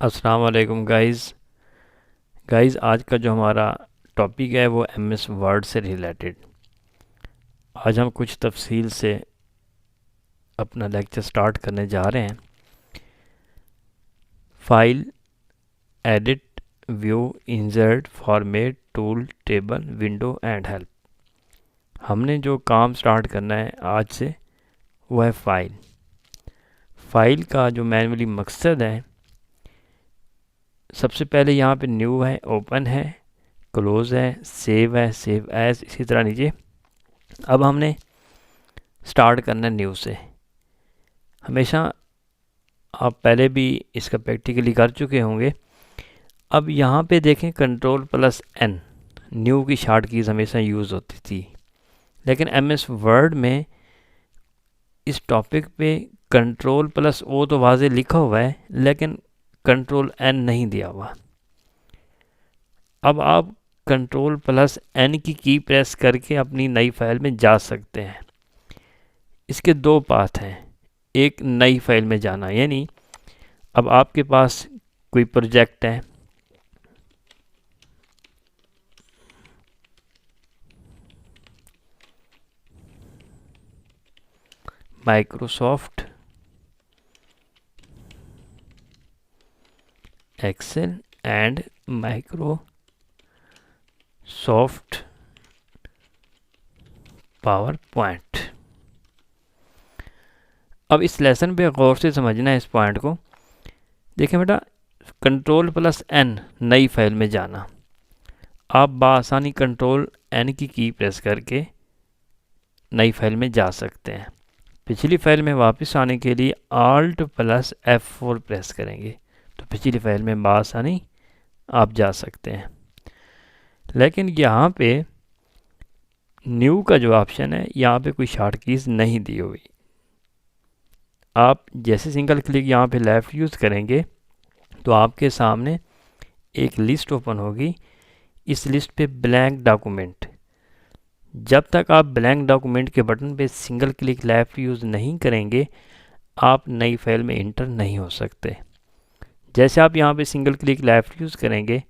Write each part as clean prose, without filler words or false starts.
अस्सलाम वालेकुम गाइस आज का जो हमारा टॉपिक है वो एमएस वर्ड से रिलेटेड। आज हम कुछ तफसील से अपना लेक्चर स्टार्ट करने जा रहे हैं। File, edit, view, insert, format, tool, table, window and help. हमने जो काम स्टार्ट करना है आज से वो है फाइल का जो मैनुअली मकसद है, सबसे पहले यहाँ पे न्यू है, ओपन है, क्लोज है, सेव है, सेव एज, इसी तरह नीचे। अब हमने स्टार्ट करना है न्यू से। हमेशा आप पहले भी इसका प्रैक्टिकली कर चुके होंगे। अब यहाँ पे देखें Ctrl+N न्यू की शॉर्ट कीज़ हमेशा यूज़ होती थी, लेकिन एमएस वर्ड में इस टॉपिक पे Ctrl+O तो वाज़े लिखा हुआ है, लेकिन Ctrl+N नहीं दिया हुआ। अब आप Ctrl+N की प्रेस करके अपनी नई फाइल में जा सकते हैं। इसके दो पाथ हैं। एक नई फाइल में जाना, यानी अब आपके पास कोई प्रोजेक्ट है, Microsoft Excel and Microsoft PowerPoint. अब इस लेसन पे गौर से समझना है इस पॉइंट को। देखें बेटा, Ctrl+N नई फाइल में जाना। आप बआसानी Ctrl+N की प्रेस करके नई फाइल में जा सकते हैं। पिछली फाइल में वापस आने के लिए Alt+F4 प्रेस करेंगे तो पिछली फाइल में बआसानी आप जा सकते हैं। लेकिन यहाँ पे न्यू का जो ऑप्शन है, यहाँ पे कोई शॉर्ट कीज़ नहीं दी हुई। आप जैसे सिंगल क्लिक यहाँ पे लेफ़्ट यूज़ करेंगे तो आपके सामने एक लिस्ट ओपन होगी। इस लिस्ट पे ब्लैंक डॉक्यूमेंट, जब तक आप ब्लैंक डॉक्यूमेंट के बटन पे सिंगल क्लिक लेफ़्ट यूज़ नहीं करेंगे, आप नई फाइल में इंटर नहीं हो सकते। जैसे आप यहाँ पे सिंगल क्लिक लेफ़्ट यूज़ करेंगे,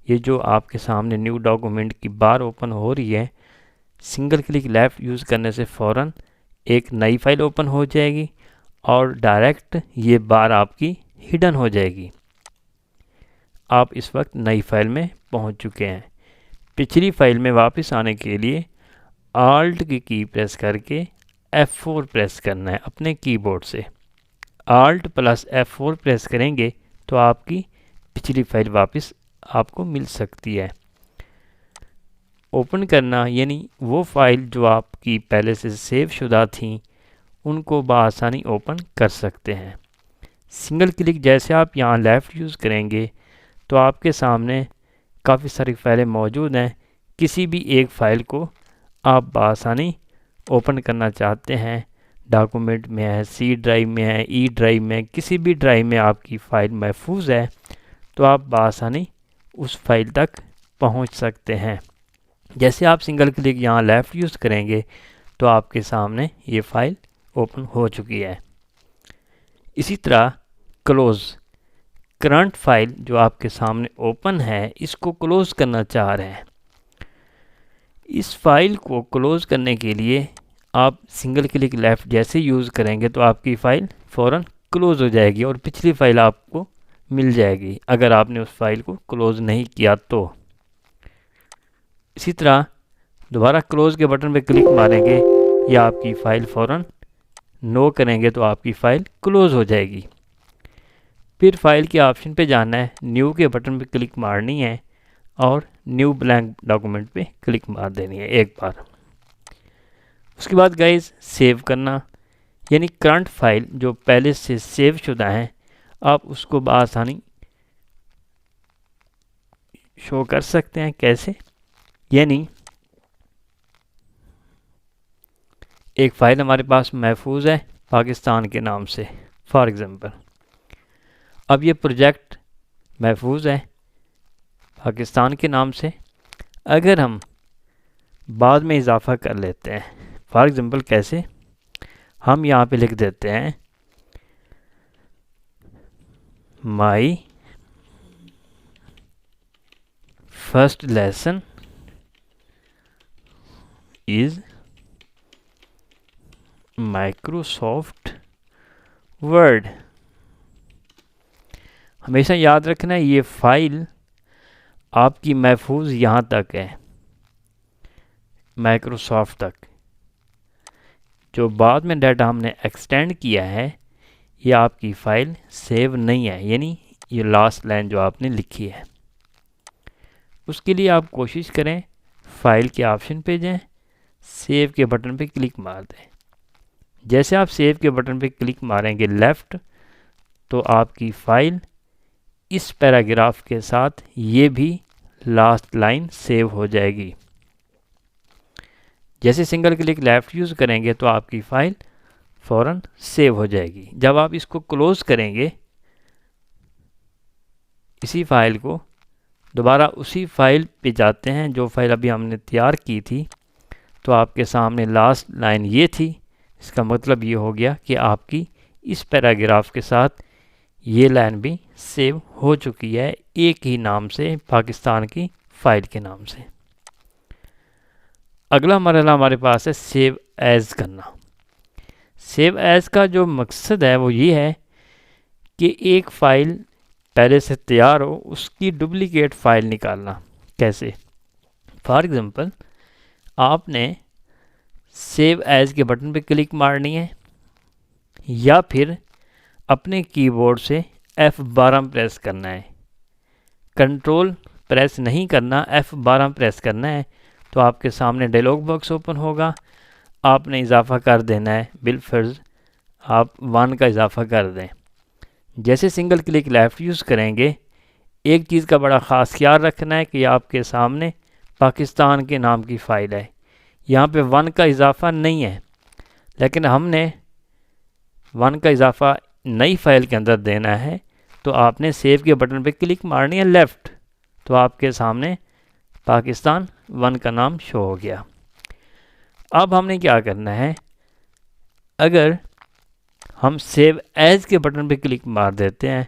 ये जो आपके सामने न्यू डॉक्यूमेंट की बार ओपन हो रही है, सिंगल क्लिक लेफ़्ट यूज़ करने से फ़ौरन एक नई फाइल ओपन हो जाएगी और डायरेक्ट ये बार आपकी हिडन हो जाएगी। आप इस वक्त नई फाइल में पहुंच चुके हैं। पिछली फाइल में वापस आने के लिए Alt की प्रेस करके F4 प्रेस करना है अपने कीबोर्ड से। Alt+F4 प्रेस करेंगे तो आपकी पिछली फाइल वापस आपको मिल सकती है। ओपन करना, यानी वो फाइल जो आपकी पहले से सेव शुदा थी उनको बआसानी ओपन कर सकते हैं। सिंगल क्लिक जैसे आप यहाँ लेफ़्ट यूज़ करेंगे तो आपके सामने काफ़ी सारी फाइलें मौजूद हैं। किसी भी एक फ़ाइल को आप बआसानी ओपन करना चाहते हैं, डॉक्यूमेंट में है, सी ड्राइव में है, ई ड्राइव में, किसी भी ड्राइव में आपकी फ़ाइल महफूज है तो आप बआसानी उस फाइल तक पहुंच सकते हैं। जैसे आप सिंगल क्लिक यहाँ लेफ़्ट यूज़ करेंगे तो आपके सामने ये फ़ाइल ओपन हो चुकी है। इसी तरह क्लोज़, करंट फाइल जो आपके सामने ओपन है, इसको क्लोज़ करना चाह रहे हैं। इस फाइल को क्लोज़ करने के लिए आप सिंगल क्लिक लेफ़्ट जैसे यूज़ करेंगे तो आपकी फ़ाइल फ़ौरन क्लोज़ हो जाएगी और पिछली फ़ाइल आपको मिल जाएगी अगर आपने उस फाइल को क्लोज़ नहीं किया तो। इसी तरह दोबारा क्लोज़ के बटन पर क्लिक मारेंगे या आपकी फ़ाइल फ़ौरन नो करेंगे तो आपकी फ़ाइल क्लोज़ हो जाएगी। फिर फाइल के ऑप्शन पे जाना है, न्यू के बटन पे क्लिक मारनी है और न्यू ब्लैंक डॉक्यूमेंट पे क्लिक मार देनी है एक बार। उसके बाद गाइस सेव करना, यानी करंट फाइल जो पहले से सेव शुदा है आप उसको बआसानी शो कर सकते हैं। कैसे? यानी एक फ़ाइल हमारे पास महफूज है पाकिस्तान के नाम से, फॉर एग्ज़ाम्पल। अब ये प्रोजेक्ट महफूज है पाकिस्तान के नाम से। अगर हम बाद में इजाफ़ा कर लेते हैं, फॉर एग्ज़ाम्पल कैसे, हम यहाँ पे लिख देते हैं my first lesson is Microsoft word. हमेशा याद रखना है ये फाइल आपकी महफूज यहाँ तक है, माइक्रोसॉफ्ट तक। जो बाद में डाटा हमने एक्सटेंड किया है ये आपकी फ़ाइल सेव नहीं है, यानी ये लास्ट लाइन जो आपने लिखी है। उसके लिए आप कोशिश करें फाइल के ऑप्शन पे जाएं, सेव के बटन पे क्लिक मार दें। जैसे आप सेव के बटन पे क्लिक मारेंगे लेफ़्ट, तो आपकी फ़ाइल इस पैराग्राफ के साथ ये भी लास्ट लाइन सेव हो जाएगी। जैसे सिंगल क्लिक लेफ़्ट यूज़ करेंगे तो आपकी फ़ाइल फ़ौरन सेव हो जाएगी। जब आप इसको क्लोज़ करेंगे, इसी फ़ाइल को दोबारा उसी फाइल पे जाते हैं जो फाइल अभी हमने तैयार की थी, तो आपके सामने लास्ट लाइन ये थी। इसका मतलब ये हो गया कि आपकी इस पैराग्राफ के साथ ये लाइन भी सेव हो चुकी है, एक ही नाम से, पाकिस्तान की फ़ाइल के नाम से। अगला मरहला हमारे पास है सेव एज़ करना। सेव एज़ का जो मकसद है वो ये है कि एक फ़ाइल पहले से तैयार हो, उसकी डुप्लीकेट फ़ाइल निकालना। कैसे? फॉर एग्ज़ाम्पल, आपने सेव एज़ के बटन पे क्लिक मारनी है या फिर अपने कीबोर्ड से F12 प्रेस करना है। कंट्रोल प्रेस नहीं करना, F12 प्रेस करना है। तो आपके सामने डायलॉग बॉक्स ओपन होगा। आपने इजाफ़ा कर देना है, बिलफर्ज आप 1 का इजाफ़ा कर दें। जैसे सिंगल क्लिक लेफ़्ट यूज़ करेंगे, एक चीज़ का बड़ा ख़ास ख्याल रखना है कि आपके सामने पाकिस्तान के नाम की फ़ाइल है, यहाँ पे 1 का इजाफ़ा नहीं है, लेकिन हमने 1 का इजाफ़ा नई फ़ाइल के अंदर देना है। तो आपने सेव के बटन पे क्लिक मारनी है लेफ़्ट, तो आपके सामने पाकिस्तान 1 का नाम शो हो गया। अब हमने क्या करना है, अगर हम सेव एज़ के बटन पे क्लिक मार देते हैं,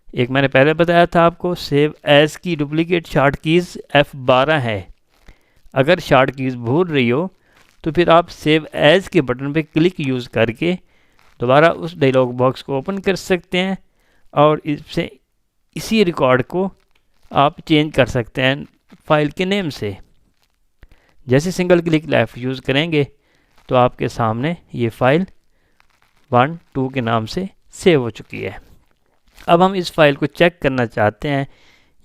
एक मैंने पहले बताया था आपको, सेव एज़ की डुप्लीकेट शॉर्ट कीज़ F12 है। अगर शॉर्ट कीज़ भूल रही हो तो फिर आप सेव एज़ के बटन पे क्लिक यूज़ करके दोबारा उस डायलॉग बॉक्स को ओपन कर सकते हैं और इससे इसी रिकॉर्ड को आप चेंज कर सकते हैं फाइल के नेम से। जैसे सिंगल क्लिक लेफ़्ट यूज़ करेंगे तो आपके सामने ये फ़ाइल 1, 2 के नाम से सेव हो चुकी है। अब हम इस फाइल को चेक करना चाहते हैं।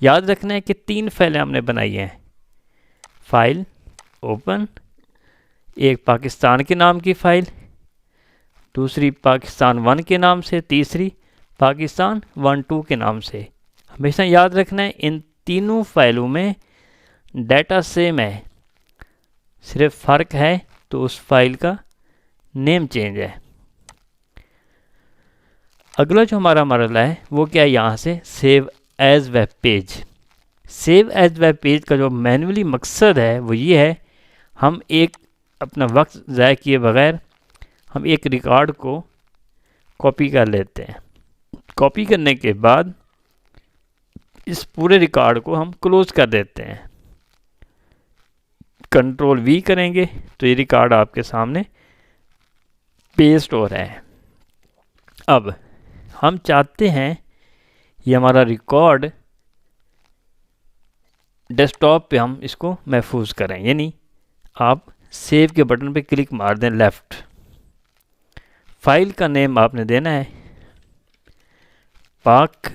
याद रखना है कि 3 फाइलें हमने बनाई हैं, फाइल ओपन, एक पाकिस्तान के नाम की फ़ाइल, दूसरी पाकिस्तान 1 के नाम से, तीसरी पाकिस्तान 1, 2 के नाम से। हमेशा याद रखना है इन तीनों फाइलों में डाटा सेम है, सिर्फ फ़र्क है तो उस फाइल का नेम चेंज है। अगला जो हमारा मरहला है वो क्या है, यहाँ से save as web page. Save as web page का जो मैन्युअली मकसद है वो ये है, हम एक अपना वक्त ज़ाया किए बगैर हम एक रिकॉर्ड को कॉपी कर लेते हैं। कॉपी करने के बाद इस पूरे रिकॉर्ड को हम क्लोज़ कर देते हैं। कंट्रोल V करेंगे तो ये रिकॉर्ड आपके सामने पेस्ट हो रहा है। अब हम चाहते हैं ये हमारा रिकॉर्ड डेस्कटॉप पे हम इसको महफूज करें, यानी आप सेव के बटन पे क्लिक मार दें लेफ़्ट। फाइल का नेम आपने देना है पाक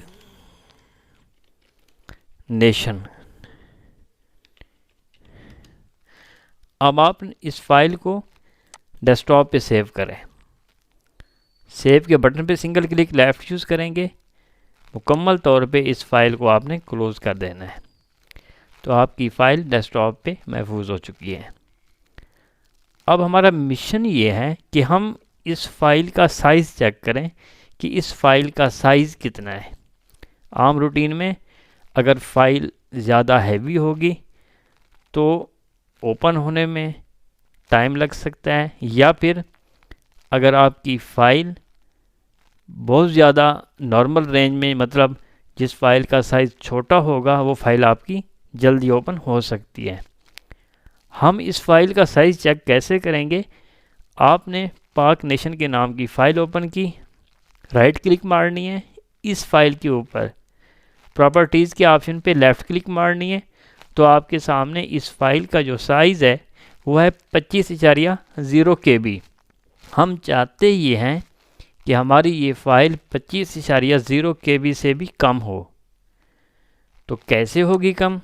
नेशन। अब आप इस फाइल को डेस्कटॉप पे सेव करें। सेव के बटन पे सिंगल क्लिक लेफ़्ट यूज़ करेंगे, मुकम्मल तौर पे इस फाइल को आपने क्लोज़ कर देना है। तो आपकी फ़ाइल डेस्कटॉप पे महफूज हो चुकी है। अब हमारा मिशन ये है कि हम इस फाइल का साइज़ चेक करें कि इस फाइल का साइज़ कितना है। आम रूटीन में अगर फ़ाइल ज़्यादा हैवी होगी तो ओपन होने में टाइम लग सकता है, या फिर अगर आपकी फ़ाइल बहुत ज़्यादा नॉर्मल रेंज में, मतलब जिस फाइल का साइज़ छोटा होगा वो फाइल आपकी जल्दी ओपन हो सकती है। हम इस फाइल का साइज़ चेक कैसे करेंगे? आपने पाक नेशन के नाम की फ़ाइल ओपन की, राइट क्लिक मारनी है, इस फाइल के ऊपर प्रॉपर्टीज़ के ऑप्शन पे लेफ़्ट क्लिक मारनी है, तो आपके सामने इस फाइल का जो साइज़ है वो है 25.0 KB। हम चाहते ये हैं कि हमारी ये फ़ाइल 25.0 KB से भी कम हो। तो कैसे होगी कम?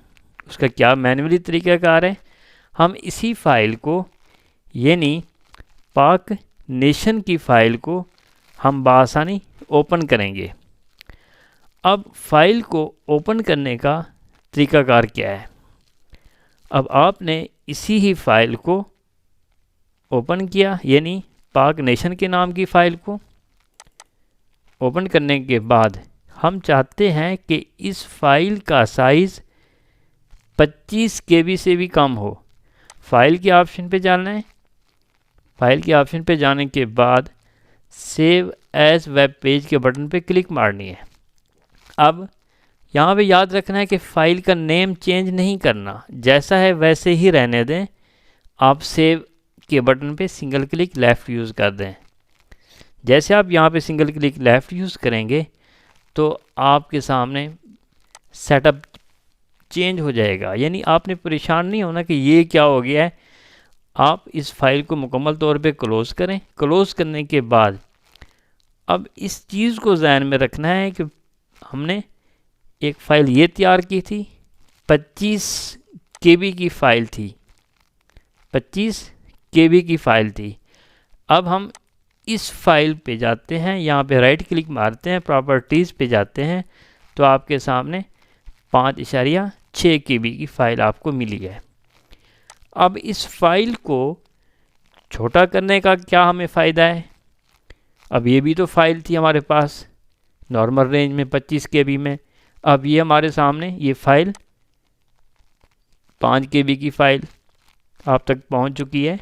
उसका क्या मैन्युअली तरीक़ाकार है? हम इसी फाइल को, यानी पाक नेशन की फ़ाइल को हम बआसानी ओपन करेंगे। अब फाइल को ओपन करने का तरीक़ाकार क्या है? अब आपने इसी ही फाइल को ओपन किया, यानी पाक नेशन के नाम की फ़ाइल को ओपन करने के बाद हम चाहते हैं कि इस फाइल का साइज़ 25 KB से भी कम हो। फाइल के ऑप्शन पे जाना है, फाइल के ऑप्शन पे जाने के बाद सेव एज वेब पेज के बटन पे क्लिक मारनी है। अब यहाँ पे याद रखना है कि फ़ाइल का नेम चेंज नहीं करना, जैसा है वैसे ही रहने दें। आप सेव के बटन पे सिंगल क्लिक लेफ़्ट यूज़ कर दें। जैसे आप यहाँ पे सिंगल क्लिक लेफ़्ट यूज़ करेंगे तो आपके सामने सेटअप चेंज हो जाएगा, यानी आपने परेशान नहीं होना कि ये क्या हो गया है। आप इस फाइल को मुकम्मल तौर पे क्लोज़ करें। क्लोज़ करने के बाद अब इस चीज़ को ज़हन में रखना है कि हमने एक फ़ाइल ये तैयार की थी, 25 KB की फ़ाइल थी, 25 KB की फ़ाइल थी। अब हम इस फाइल पे जाते हैं, यहाँ पे राइट क्लिक मारते हैं, प्रॉपर्टीज़ पे जाते हैं, तो आपके सामने 5.6 KB की फ़ाइल आपको मिली है। अब इस फाइल को छोटा करने का क्या हमें फ़ायदा है? अब ये भी तो फाइल थी हमारे पास नॉर्मल रेंज में 25 KB में। अब ये हमारे सामने ये फ़ाइल 5 KB की फ़ाइल आप तक पहुंच चुकी है।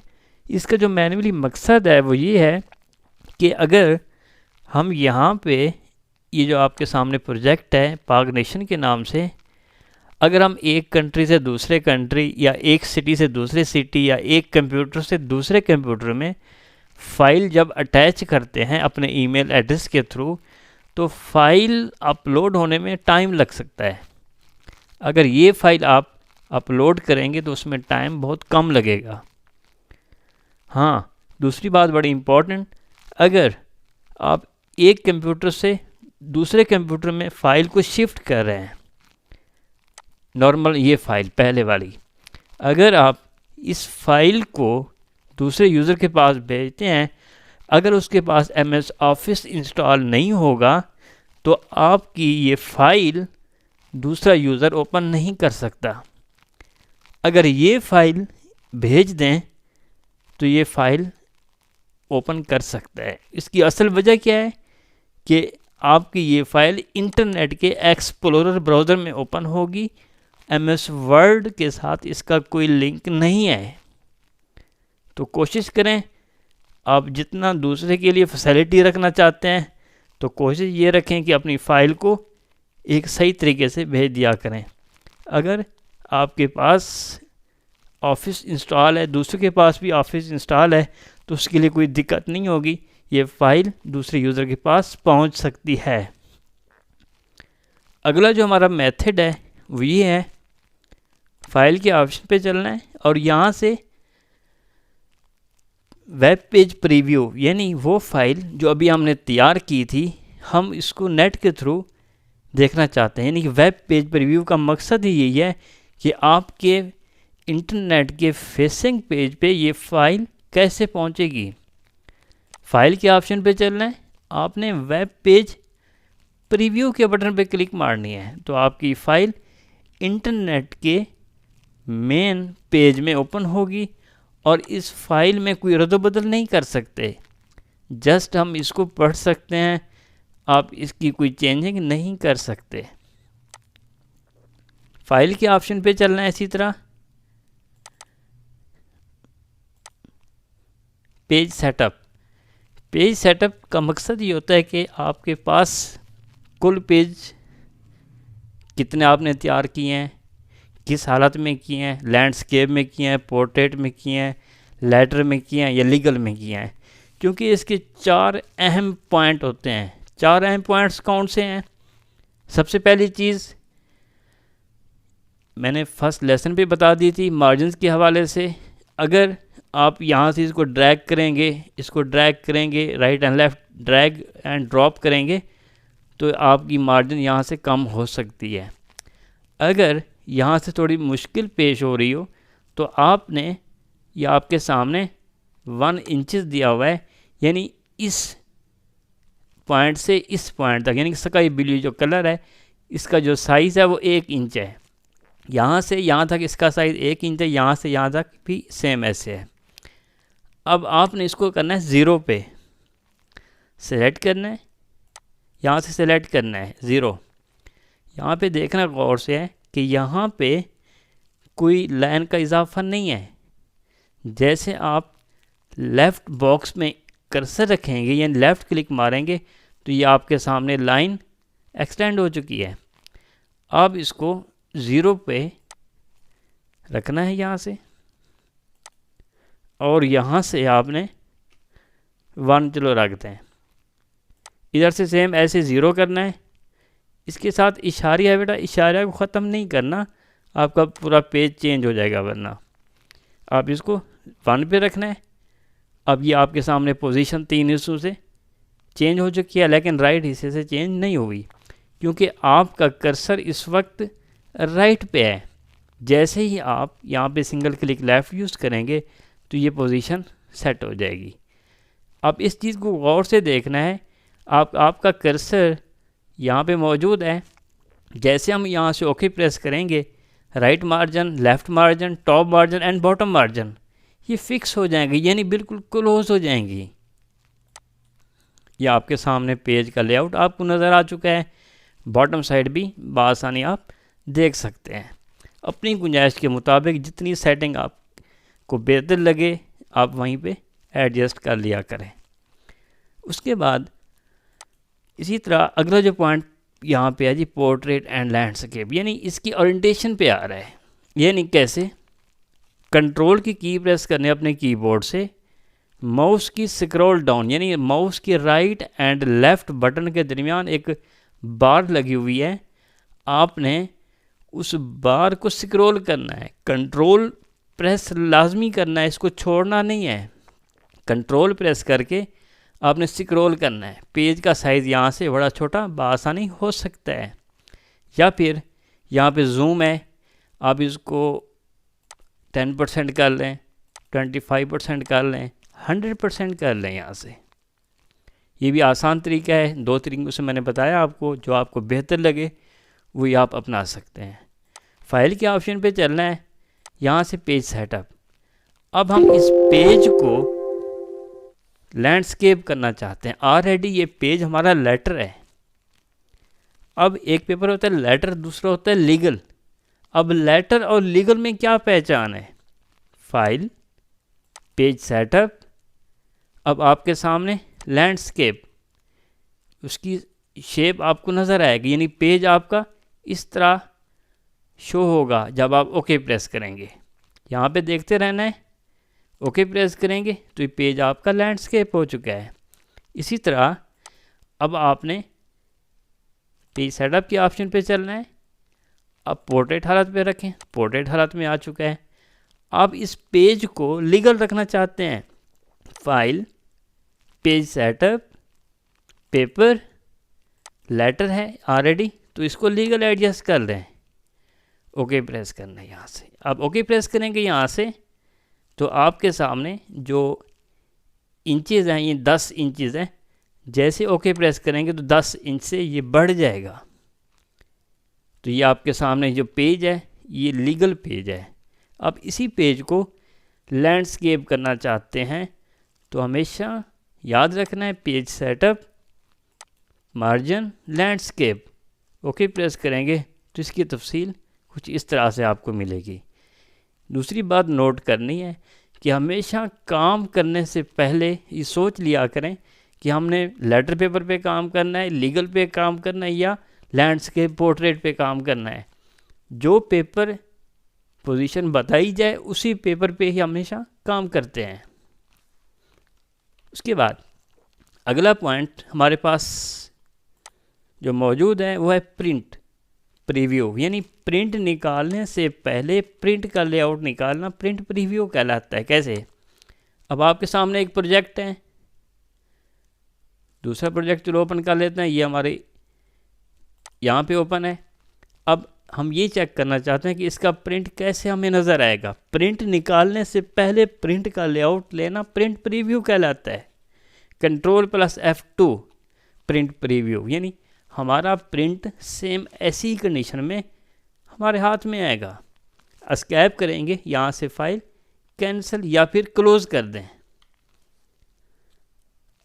इसका जो मैन्युअली मकसद है वो ये है कि अगर हम यहाँ पे ये जो आपके सामने प्रोजेक्ट है पाक नेशन के नाम से, अगर हम एक कंट्री से दूसरे कंट्री या एक सिटी से दूसरे सिटी या एक कंप्यूटर से दूसरे कंप्यूटर में फ़ाइल जब अटैच करते हैं अपने ईमेल एड्रेस के थ्रू, तो फ़ाइल अपलोड होने में टाइम लग सकता है। अगर ये फ़ाइल आप अपलोड करेंगे तो उसमें टाइम बहुत कम लगेगा। हाँ, दूसरी बात बड़ी इम्पॉर्टेंट, अगर आप एक कंप्यूटर से दूसरे कंप्यूटर में फ़ाइल को शिफ्ट कर रहे हैं, नॉर्मल ये फ़ाइल पहले वाली, अगर आप इस फ़ाइल को दूसरे यूज़र के पास भेजते हैं, अगर उसके पास MS ऑफिस इंस्टॉल नहीं होगा तो आपकी ये फ़ाइल दूसरा यूज़र ओपन नहीं कर सकता। अगर ये फ़ाइल भेज दें तो ये फ़ाइल ओपन कर सकता है। इसकी असल वजह क्या है कि आपकी ये फ़ाइल इंटरनेट के एक्सप्लोरर ब्राउज़र में ओपन होगी। MS वर्ड के साथ इसका कोई लिंक नहीं है। तो कोशिश करें, आप जितना दूसरे के लिए फैसिलिटी रखना चाहते हैं तो कोशिश ये रखें कि अपनी फ़ाइल को एक सही तरीके से भेज दिया करें। अगर आपके पास ऑफिस इंस्टॉल है, दूसरे के पास भी ऑफिस इंस्टॉल है, तो उसके लिए कोई दिक्कत नहीं होगी, ये फ़ाइल दूसरे यूज़र के पास पहुंच सकती है। अगला जो हमारा मेथड है वो ये है, फाइल के ऑप्शन पे चलना है और यहाँ से वेब पेज प्रीव्यू, यानी वो फ़ाइल जो अभी हमने तैयार की थी, हम इसको नेट के थ्रू देखना चाहते हैं। यानी कि वेब पेज प्रीव्यू का मकसद ही यही है कि आपके इंटरनेट के फेसिंग पेज पे ये फ़ाइल कैसे पहुंचेगी। फ़ाइल के ऑप्शन पे चलना है, आपने वेब पेज प्रीव्यू के बटन पे क्लिक मारनी है, तो आपकी फ़ाइल इंटरनेट के मेन पेज में ओपन होगी और इस फाइल में कोई रद्द-बदल नहीं कर सकते, जस्ट हम इसको पढ़ सकते हैं, आप इसकी कोई चेंजिंग नहीं कर सकते। फाइल के ऑप्शन पे चलना है। इसी तरह पेज सेटअप, पेज सेटअप का मकसद ये होता है कि आपके पास कुल पेज कितने आपने तैयार किए हैं, किस हालत में किए हैं, लैंडस्केप में किए हैं, पोर्ट्रेट में किए हैं, लेटर में किए हैं या लीगल में किए हैं, क्योंकि इसके 4 अहम पॉइंट होते हैं। 4 अहम पॉइंट्स कौन से हैं? सबसे पहली चीज़ मैंने फर्स्ट लेसन पे बता दी थी मार्जिन्स के हवाले से। अगर आप यहाँ से इसको ड्रैग करेंगे, right and left drag and drop करेंगे तो आपकी मार्जिन यहाँ से कम हो सकती है। अगर यहाँ से थोड़ी मुश्किल पेश हो रही हो तो आपने, या आपके सामने 1 इंचेस दिया हुआ है, यानी इस पॉइंट से इस पॉइंट तक, यानी स्काई ब्लू जो कलर है इसका जो साइज़ है वो 1 इंच है। यहाँ से यहाँ तक इसका साइज़ 1 इंच है, यहाँ से यहाँ तक भी सेम ऐसे है। अब आपने इसको करना है 0 पे सेलेक्ट करना है, यहाँ से सेलेक्ट करना है 0। यहाँ पे देखना गौर से है कि यहाँ पे कोई लाइन का इजाफा नहीं है। जैसे आप लेफ़्ट बॉक्स में कर्सर रखेंगे या लेफ़्ट क्लिक मारेंगे तो ये आपके सामने लाइन एक्सटेंड हो चुकी है। अब इसको 0 पे रखना है यहाँ से, और यहाँ से आपने 1 चलो रखते हैं, इधर से सेम ऐसे 0 करना है। इसके साथ इशारा है बेटा, इशारा को ख़त्म नहीं करना, आपका पूरा पेज चेंज हो जाएगा, वरना आप इसको 1 पे रखना है। अब ये आपके सामने पोजीशन 3 हिस्सों से चेंज हो चुकी है, लेकिन राइट हिस्से से चेंज नहीं हुई क्योंकि आपका कर्सर इस वक्त राइट पे है। जैसे ही आप यहाँ पे सिंगल क्लिक लेफ़्ट यूज़ करेंगे तो ये पोजीशन सेट हो जाएगी। अब इस चीज़ को गौर से देखना है, आपका कर्सर यहाँ पे मौजूद है। जैसे हम यहाँ से ओके प्रेस करेंगे, right margin, left margin, top margin and bottom margin ये फिक्स हो जाएंगे, यानी बिल्कुल क्लोज हो जाएंगी। ये आपके सामने पेज का लेआउट आपको नज़र आ चुका है। बॉटम साइड भी बआसानी आप देख सकते हैं। अपनी गुंजाइश के मुताबिक जितनी सेटिंग आपको बेहतर लगे आप वहीं पे एडजस्ट कर लिया करें। उसके बाद इसी तरह अगला जो पॉइंट यहाँ पे है जी, पोर्ट्रेट एंड लैंडस्केप, यानी इसकी ओरिएंटेशन पे आ रहा है। यानी कैसे? कंट्रोल की प्रेस करने अपने कीबोर्ड से माउस की स्क्रॉल डाउन, यानी माउस के राइट एंड लेफ़्ट बटन के दरमियान एक बार लगी हुई है, आपने उस बार को स्क्रॉल करना है। कंट्रोल प्रेस लाजमी करना है, इसको छोड़ना नहीं है। कंट्रोल प्रेस करके आपने स्क्रॉल करना है। पेज का साइज़ यहाँ से बड़ा छोटा बआसानी हो सकता है, या फिर यहाँ पे जूम है, आप इसको 10% कर लें, 25% कर लें, 100% कर लें। यहाँ से ये भी आसान तरीका है। 2 तरीकों से मैंने बताया आपको, जो आपको बेहतर लगे वही आप अपना सकते हैं। फाइल के ऑप्शन पे चलना है, यहाँ से पेज सेटअप। अब हम इस पेज को लैंडस्केप करना चाहते हैं। ऑलरेडी ये पेज हमारा लेटर है। अब एक पेपर होता है लेटर, दूसरा होता है लीगल। अब लेटर और लीगल में क्या पहचान है? फाइल, पेज सेटअप, अब आपके सामने लैंडस्केप, उसकी शेप आपको नज़र आएगी, यानी पेज आपका इस तरह शो होगा जब आप ओके प्रेस करेंगे। यहाँ पे देखते रहना है, ओके प्रेस करेंगे तो ये पेज आपका लैंडस्केप हो चुका है। इसी तरह अब आपने पेज सेटअप के ऑप्शन पे चलना है। अब पोर्ट्रेट हालत पे रखें, पोर्ट्रेट हालत में आ चुका है। आप इस पेज को लीगल रखना चाहते हैं, file, page setup, paper, letter है ऑलरेडी तो इसको लीगल एडजस्ट कर लें। ओके प्रेस करना है यहाँ से। अब ओके प्रेस करेंगे यहाँ से तो आपके सामने जो इंचेस हैं ये 10 इंचेस हैं। जैसे ओके प्रेस करेंगे तो 10 इंच से ये बढ़ जाएगा। तो ये आपके सामने जो पेज है ये लीगल पेज है। अब इसी पेज को लैंडस्केप करना चाहते हैं तो हमेशा याद रखना है page setup, margin, landscape. Okay press करेंगे तो इसकी तफसील कुछ इस तरह से आपको मिलेगी। दूसरी बात नोट करनी है कि हमेशा काम करने से पहले ये सोच लिया करें कि हमने लेटर पेपर पे काम करना है, लीगल पे काम करना है या लैंडस्केप पोर्ट्रेट पे काम करना है। जो पेपर पोजीशन बताई जाए उसी पेपर पे ही हमेशा काम करते हैं। उसके बाद अगला पॉइंट हमारे पास जो मौजूद है वो है प्रिंट प्रीव्यू, यानी प्रिंट निकालने से पहले प्रिंट का लेआउट निकालना प्रिंट प्रीव्यू कहलाता है। कैसे? अब आपके सामने एक प्रोजेक्ट है, दूसरा प्रोजेक्ट चलो ओपन कर लेते हैं, ये हमारे यहाँ पे ओपन है। अब हम ये चेक करना चाहते हैं कि इसका प्रिंट कैसे हमें नज़र आएगा। प्रिंट निकालने से पहले प्रिंट का लेआउट लेना प्रिंट प्रीव्यू कहलाता है। Ctrl+F2 प्रिंट प्रीव्यू, यानी हमारा प्रिंट सेम ऐसी ही कंडीशन में हमारे हाथ में आएगा। एस्केप करेंगे, यहाँ से फाइल कैंसिल या फिर क्लोज कर दें।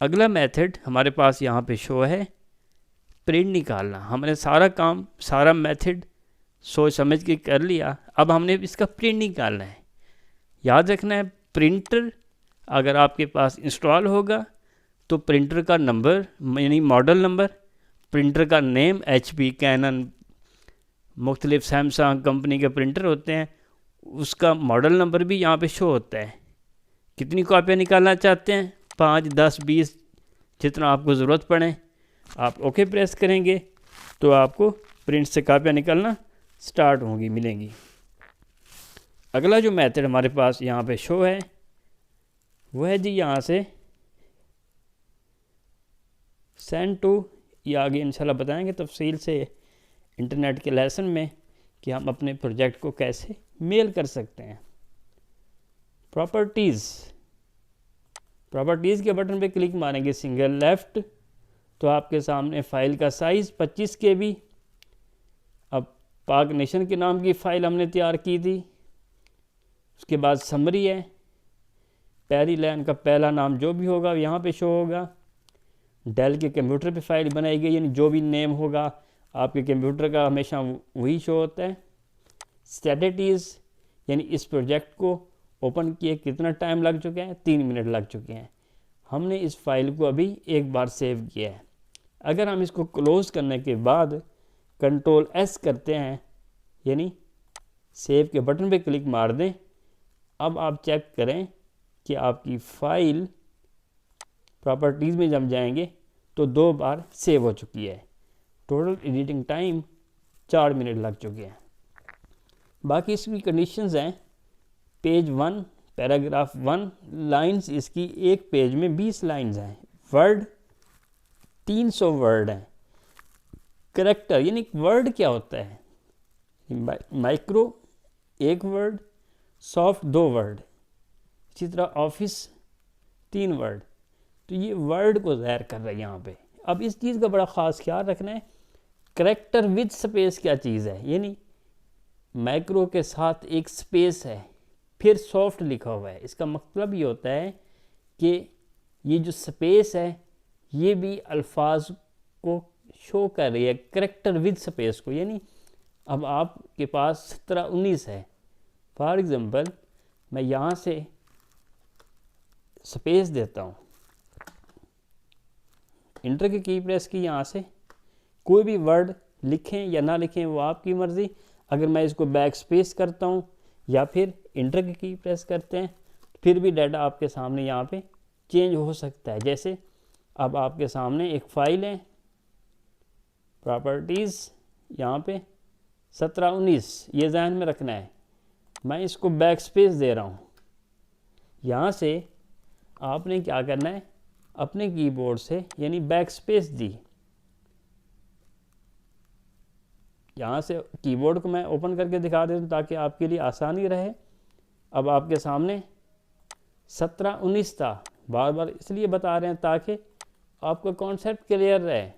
अगला मेथड हमारे पास यहाँ पे शो है प्रिंट निकालना। हमने सारा काम, सारा मेथड सोच समझ के कर लिया। अब हमने इसका प्रिंट निकालना है। याद रखना है, प्रिंटर अगर आपके पास इंस्टॉल होगा तो प्रिंटर का नंबर यानी मॉडल नंबर, प्रिंटर का नेम, HP, कैनन, मुख्तलिफ सैमसंग कंपनी के प्रिंटर होते हैं, उसका मॉडल नंबर भी यहाँ पे शो होता है। कितनी कॉपियाँ निकालना चाहते हैं, 5, 10, 20, जितना आपको ज़रूरत पड़े। आप ओके प्रेस करेंगे तो आपको प्रिंट से कॉपियाँ निकलना स्टार्ट होंगी, मिलेंगी। अगला जो मेथड हमारे पास यहाँ पे शो है वो है जी यहाँ से सेंड टू, या आगे इंशाल्लाह बताएंगे तफसील से इंटरनेट के लेसन में कि हम अपने प्रोजेक्ट को कैसे मेल कर सकते हैं। प्रॉपर्टीज़ के बटन पे क्लिक मारेंगे सिंगल लेफ़्ट तो आपके सामने फ़ाइल का साइज़ 25 KB। अब पाक नेशन के नाम की फ़ाइल हमने तैयार की थी। उसके बाद समरी है, पहली लाइन का पहला नाम जो भी होगा यहाँ पे शो होगा। डेल के कंप्यूटर पे फाइल बनाई गई, यानी जो भी नेम होगा आपके कंप्यूटर का हमेशा वही शो होता है। स्टेटस, यानी इस प्रोजेक्ट को ओपन किए कितना टाइम लग चुका है, 3 मिनट लग चुके हैं। हमने इस फाइल को अभी एक बार सेव किया है। अगर हम इसको क्लोज़ करने के बाद Ctrl+S करते हैं, यानी सेव के बटन पे क्लिक मार दें, अब आप चेक करें कि आपकी फ़ाइल प्रॉपर्टीज़ में जब जाएंगे तो 2 बार सेव हो चुकी है। टोटल एडिटिंग टाइम 4 मिनट लग चुके हैं। बाकी इसकी कंडीशंस हैं, पेज 1 पैराग्राफ 1 लाइंस इसकी एक पेज में 20 लाइंस हैं। वर्ड 300 वर्ड हैं। करैक्टर यानी वर्ड क्या होता है, माइक्रो 1 वर्ड, सॉफ्ट 2 वर्ड, इसी तरह ऑफिस 3 वर्ड। तो ये वर्ड को ज़ाहिर कर रहा है यहाँ पे। अब इस चीज़ का बड़ा ख़ास ख्याल रखना है, करैक्टर विद स्पेस क्या चीज़ है, यानी माइक्रो के साथ एक स्पेस है फिर सॉफ्ट लिखा हुआ है। इसका मतलब ये होता है कि ये जो स्पेस है ये भी अल्फाज को शो कर रही है, करैक्टर विद स्पेस को। यानी अब आपके पास 17-19 है, फॉर एग्ज़ाम्पल मैं यहाँ से स्पेस देता हूँ, इंटर की प्रेस की, यहाँ से कोई भी वर्ड लिखें या ना लिखें वो आपकी मर्ज़ी। अगर मैं इसको बैक स्पेस करता हूँ या फिर इंटर की प्रेस करते हैं फिर भी डाटा आपके सामने यहाँ पे चेंज हो सकता है। जैसे अब आपके सामने एक फ़ाइल है, प्रॉपर्टीज़, यहाँ पे 17-19, ये ध्यान में रखना है। मैं इसको बैक स्पेस दे रहा हूँ। यहाँ से आपने क्या करना है, अपने कीबोर्ड से यानी बैक स्पेस दी। यहाँ से कीबोर्ड को मैं ओपन करके दिखा देता हूँ ताकि आपके लिए आसानी रहे। अब आपके सामने 17-19 था, बार बार इसलिए बता रहे हैं ताकि आपका कॉन्सेप्ट क्लियर रहे।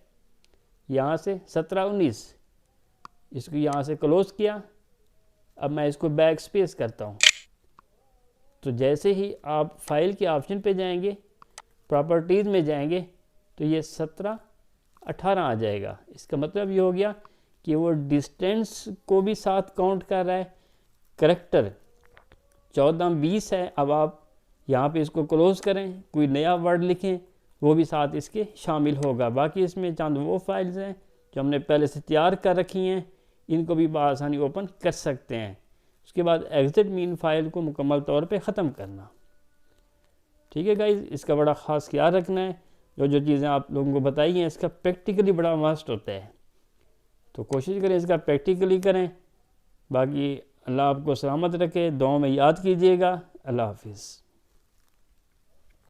यहाँ से 17-19, इसको यहाँ से क्लोज़ किया। अब मैं इसको बैक स्पेस करता हूँ तो जैसे ही आप फाइल के ऑप्शन पे जाएंगे, प्रॉपर्टीज़ में जाएंगे तो ये 17-18 आ जाएगा। इसका मतलब ये हो गया कि वो डिस्टेंस को भी साथ काउंट कर रहा है। करैक्टर 14-20 है। अब आप यहाँ पे इसको क्लोज़ करें, कोई नया वर्ड लिखें वो भी साथ इसके शामिल होगा। बाकी इसमें चंद वो फाइल्स हैं जो हमने पहले से तैयार कर रखी हैं, इनको भी बआसानी ओपन कर सकते हैं। उसके बाद एग्ज़िट मीन फ़ाइल को मुकम्मल तौर पे ख़त्म करना। ठीक है गाइस, इसका बड़ा ख़ास ख्याल रखना है। जो चीज़ें आप लोगों को बताई हैं इसका प्रैक्टिकली बड़ा मस्ट होता है, तो कोशिश करें इसका प्रैक्टिकली करें। बाकी अल्लाह आपको सलामत रखे, दुआ में याद कीजिएगा। अल्लाह हाफिज़।